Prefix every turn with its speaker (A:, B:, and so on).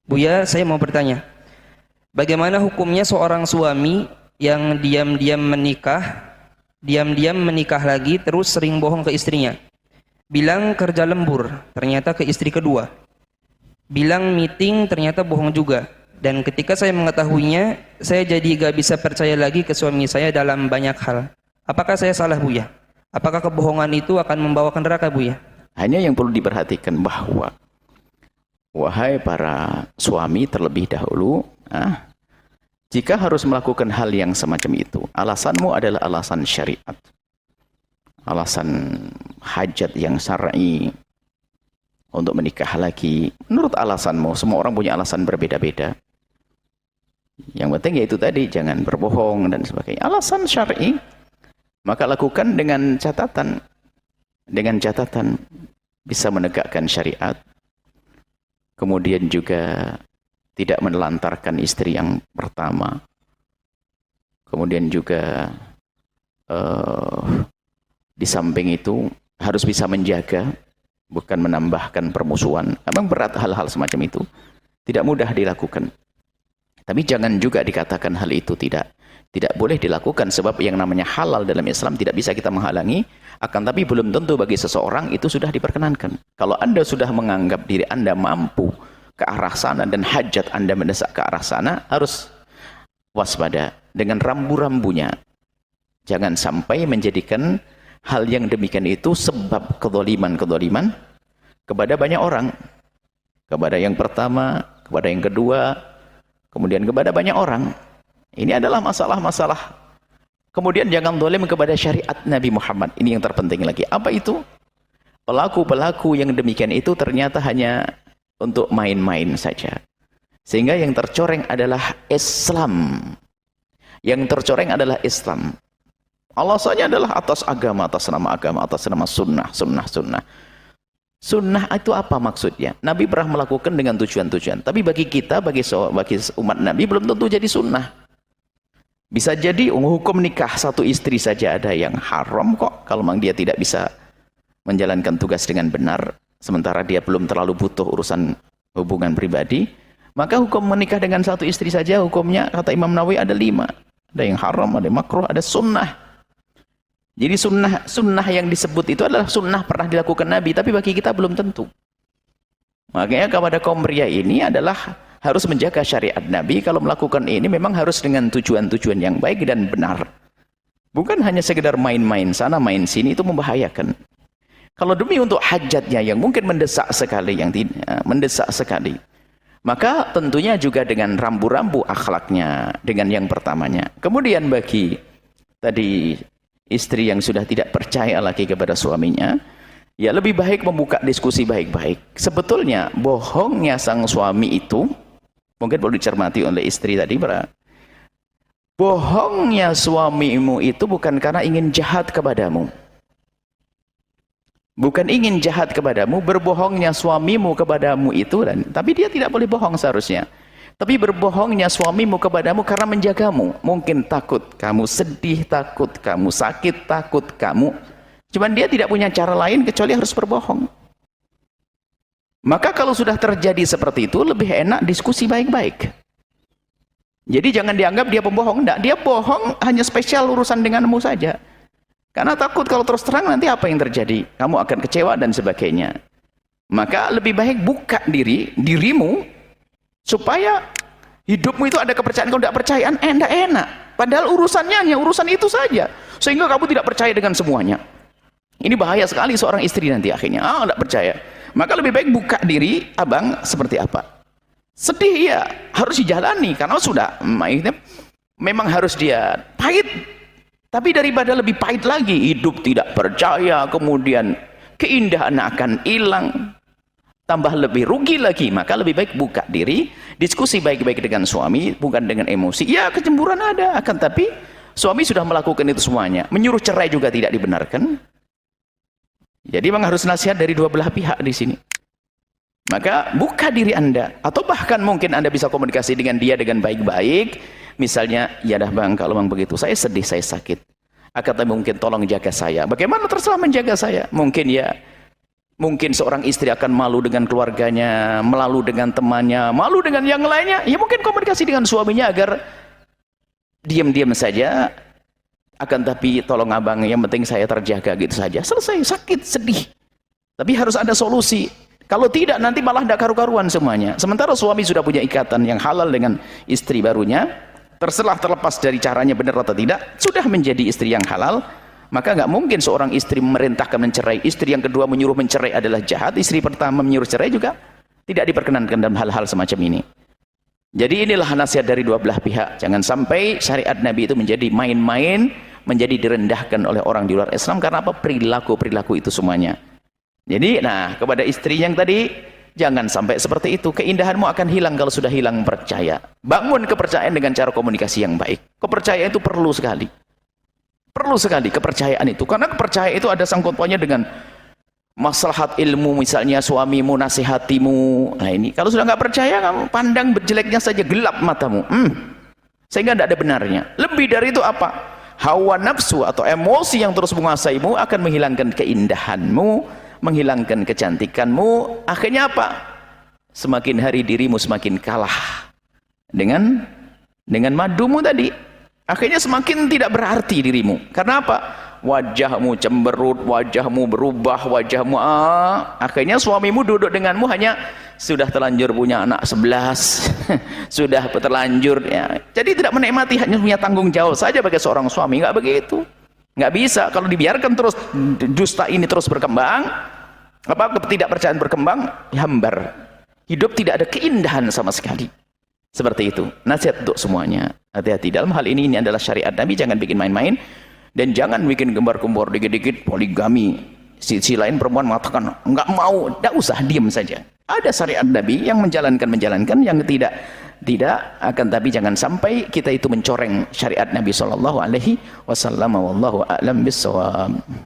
A: Buya, saya mau bertanya, bagaimana hukumnya seorang suami yang diam-diam menikah lagi terus sering bohong ke istrinya? Bilang kerja lembur, ternyata ke istri kedua. Bilang meeting, ternyata bohong juga. Dan ketika saya mengetahuinya, saya jadi gak bisa percaya lagi ke suami saya dalam banyak hal. Apakah saya salah, Buya? Apakah kebohongan itu akan membawa ke neraka, Buya?
B: Hanya yang perlu diperhatikan bahwa wahai para suami terlebih dahulu, jika harus melakukan hal yang semacam itu, alasanmu adalah alasan syariat, alasan hajat yang syar'i untuk menikah lagi. Menurut alasanmu, semua orang punya alasan berbeda-beda. Yang penting yaitu tadi, jangan berbohong dan sebagainya. Alasan syar'i, maka lakukan dengan catatan. Dengan catatan bisa menegakkan syariat. Kemudian juga tidak menelantarkan istri yang pertama. Kemudian juga di samping itu harus bisa menjaga, bukan menambahkan permusuhan. Memang berat hal-hal semacam itu. Tidak mudah dilakukan. Tapi jangan juga dikatakan hal itu tidak boleh dilakukan, sebab yang namanya halal dalam Islam tidak bisa kita menghalangi, akan tapi belum tentu bagi seseorang itu sudah diperkenankan. Kalau Anda sudah menganggap diri Anda mampu ke arah sana dan hajat Anda mendesak ke arah sana, harus waspada dengan rambu-rambunya. Jangan sampai menjadikan hal yang demikian itu sebab kezaliman-kezaliman kepada banyak orang. Kepada yang pertama, kepada yang kedua, kemudian kepada banyak orang. Ini adalah masalah-masalah. Kemudian jangan zalim kepada syariat Nabi Muhammad. Ini yang terpenting lagi. Apa itu? Pelaku-pelaku yang demikian itu ternyata hanya untuk main-main saja. Sehingga yang tercoreng adalah Islam. Yang tercoreng adalah Islam. Alasannya adalah atas agama, atas nama sunnah. Sunnah itu apa maksudnya? Nabi pernah melakukan dengan tujuan-tujuan. Tapi bagi kita, bagi umat Nabi, belum tentu jadi sunnah. Bisa jadi hukum nikah satu istri saja ada yang haram kok. Kalau memang dia tidak bisa menjalankan tugas dengan benar, sementara dia belum terlalu butuh urusan hubungan pribadi, maka hukum menikah dengan satu istri saja hukumnya, kata Imam Nawawi, ada 5. Ada yang haram, ada yang makruh, ada sunnah. Jadi sunnah yang disebut itu adalah sunnah pernah dilakukan Nabi, tapi bagi kita belum tentu. Makanya kepada kaum pria ini adalah harus menjaga syariat Nabi. Kalau melakukan ini memang harus dengan tujuan-tujuan yang baik dan benar. Bukan hanya sekedar main-main sana, main sini, itu membahayakan. Kalau demi untuk hajatnya yang mungkin mendesak sekali, maka tentunya juga dengan rambu-rambu akhlaknya, dengan yang pertamanya. Kemudian bagi tadi istri yang sudah tidak percaya lagi kepada suaminya, ya lebih baik membuka diskusi baik-baik. Sebetulnya bohongnya sang suami itu mungkin perlu dicermati oleh istri tadi. Bohongnya suamimu itu bukan karena ingin jahat kepadamu. Bukan ingin jahat kepadamu, berbohongnya suamimu kepadamu itu, tapi dia tidak boleh bohong seharusnya. Tapi berbohongnya suamimu kepadamu karena menjagamu. Mungkin takut kamu sedih, takut kamu sakit, takut kamu. Cuman dia tidak punya cara lain kecuali harus berbohong. Maka kalau sudah terjadi seperti itu, lebih enak diskusi baik-baik. Jadi jangan dianggap dia pembohong. Tidak, dia bohong hanya spesial urusan denganmu saja. Karena takut kalau terus terang nanti apa yang terjadi. Kamu akan kecewa dan sebagainya. Maka lebih baik buka dirimu, supaya hidupmu itu ada kepercayaan. Kalau tidak percayaan, tidak enak. Padahal urusannya hanya urusan itu saja. Sehingga kamu tidak percaya dengan semuanya. Ini bahaya sekali seorang istri nanti akhirnya. Tidak percaya. Maka lebih baik buka diri, abang seperti apa. Sedih ya, harus dijalani. Karena sudah, memang harus dia pahit. Tapi daripada lebih pahit lagi, hidup tidak percaya, kemudian keindahan akan hilang. Tambah lebih rugi lagi, maka lebih baik buka diri, diskusi baik-baik dengan suami, bukan dengan emosi. Ya, kecemburuan ada, akan tapi suami sudah melakukan itu semuanya. Menyuruh cerai juga tidak dibenarkan. Jadi memang harus nasihat dari dua belah pihak di sini. Maka buka diri Anda, atau bahkan mungkin Anda bisa komunikasi dengan dia dengan baik-baik. Misalnya, ya dah bang, kalau memang begitu, saya sedih, saya sakit. Akan tapi mungkin tolong jaga saya. Bagaimana terserah menjaga saya? Mungkin ya Mungkin seorang istri akan malu dengan keluarganya, malu dengan temannya, malu dengan yang lainnya. Ya mungkin komunikasi dengan suaminya agar diam-diam saja. Akan tapi tolong abang, yang penting saya terjaga gitu saja. Selesai, sakit, sedih. Tapi harus ada solusi. Kalau tidak nanti malah tidak karu-karuan semuanya. Sementara suami sudah punya ikatan yang halal dengan istri barunya, terlepas dari caranya benar atau tidak, sudah menjadi istri yang halal. Maka nggak mungkin seorang istri memerintahkan mencerai, istri yang kedua menyuruh mencerai adalah jahat, istri pertama menyuruh cerai juga tidak diperkenankan dalam hal-hal semacam ini. Jadi inilah nasihat dari dua belah pihak. Jangan sampai syariat Nabi itu menjadi main-main, menjadi direndahkan oleh orang di luar Islam. Karena apa? Perilaku-perilaku itu semuanya. Jadi, nah, kepada istri yang tadi, jangan sampai seperti itu. Keindahanmu akan hilang kalau sudah hilang percaya. Bangun kepercayaan dengan cara komunikasi yang baik. Kepercayaan itu perlu sekali. Perlu sekali kepercayaan itu. Karena kepercayaan itu ada sangkut pautnya dengan maslahat ilmu, misalnya suamimu nasihatimu. Nah ini, kalau sudah nggak percaya, kamu pandang jeleknya saja, gelap matamu. Sehingga tidak ada benarnya. Lebih dari itu apa? Hawa nafsu atau emosi yang terus menguasaimu akan menghilangkan keindahanmu, menghilangkan kecantikanmu. Akhirnya apa? Semakin hari dirimu semakin kalah dengan madumu tadi. Akhirnya semakin tidak berarti dirimu. Karena apa? Wajahmu cemberut, wajahmu berubah, wajahmu akhirnya suamimu duduk denganmu hanya sudah terlanjur punya anak 11 sudah terlanjur ya. Jadi tidak menikmati, hanya punya tanggung jawab saja bagi seorang suami. Nggak begitu, nggak bisa. Kalau dibiarkan terus dusta ini terus berkembang, ketidakpercayaan berkembang, hambar, hidup tidak ada keindahan sama sekali. Seperti itu nasihat untuk semuanya. Hati-hati dalam hal ini adalah syariat Nabi. Jangan bikin main-main. Dan jangan bikin gembar-gembor dikit-dikit poligami. Sisi lain perempuan mengatakan enggak mau, tidak usah, diam saja. Ada syariat Nabi yang menjalankan, yang tidak akan, tapi jangan sampai kita itu mencoreng syariat Nabi sallallahu alaihi wasallam. Wallahu a'lam bissawab.